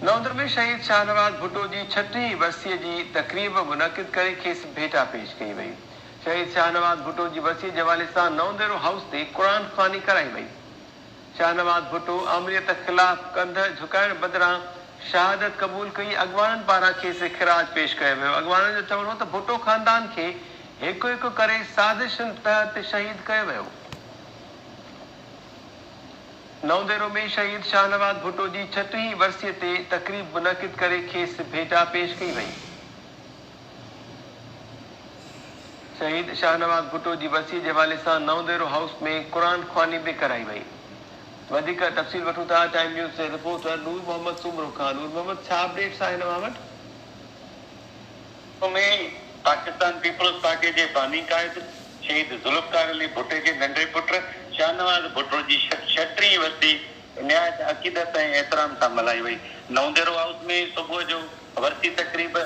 नवंबर में शहीद शाहनवाज भुट्टो जी 6वीं वर्सीअ जी तकरीब मुनक़िद करे खेसि भेटा पेश कई वई। शहीद शाहनवाज भुट्टो जी वर्सीअ जे हवाले सां नवंदेरो हाउस ते क़ुरान ख़्वानी कराई वई। शाहनवाज भुट्टो आमरीत ख़िलाफ़ कंध झुकाइण बदिरां शहादत क़बूल कई। अॻवाननि पारां खेसि ख़िराज पेश कयो वियो। अॻवाननि जो चवणो हो त भुट्टो ख़ानदान खे हिकु हिकु करे साज़िशुनि तहत शहीद कयो वियो। नवंदेरो में शहीद शाहनवाज भुट्टो जी 6वीं वर्सीअ ते तकरीब मुनक़िद करे खेसि भेटा पेश कई वई। शहीद शाहनवाज भुट्टो जी वर्सीअ जे हवाले सां नवंदेरो हाउस में क़ुरान ख़्वानी बि कराई वई। वधीक तफ़सील वठूं था टाइम न्यूज़ जे रिपोर्टर नूर मोहम्मद सुमरो खान। नूर मोहम्मद, छा अपडेट्स आहिनि अव्हां वटि? पाकिस्तान पीपल्स पार्टी के बानी कायद शहीद जुल्फ़कार अली भुट्टो के नंढे पुट शाहनवाज भुट्टो जी 6वीं वर्सी निहायत अक़ीदत ऐं एहतराम सां मल्हाई वई। नवंदेरो हाउस में सुबुह जो वर्सी तकरीब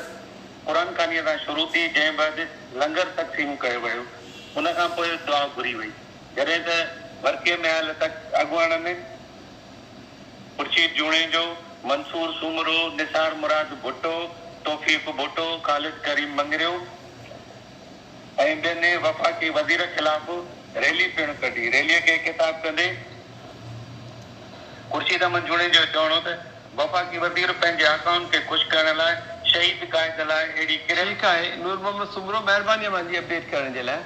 क़ुरान ख़ानी सां शुरू थी, जंहिं बाद लंगर तक़सीम कयो वियो। उन खां पोइ दुआ घुरी वई। जॾहिं त वर्सीअ में आयल अॻुवाननि खुर्शीद जूणेजो, मंसूर सूमरो, निसार मुराद भुट्टो, तौफ़ीक़ भुट्टो, ख़ालिद करीम मंगरियो ऐं ॿियनि वफ़ाक़ी वज़ीर ख़िलाफ़ रैली पिणु कढी। रैलीअ खे ख़िताब कंदे खुर्शीद अहमद जूणेजो चवणो त वफ़ाक़ी वज़ीर पंहिंजे आकाउन खे ख़ुशि करण लाइ शहीद क़ाइद लाइ अहिड़ी ठीक आहे। नूर मोहम्मद सुमरो, महिरबानी मुंहिंजी अपडेट करण जे लाइ।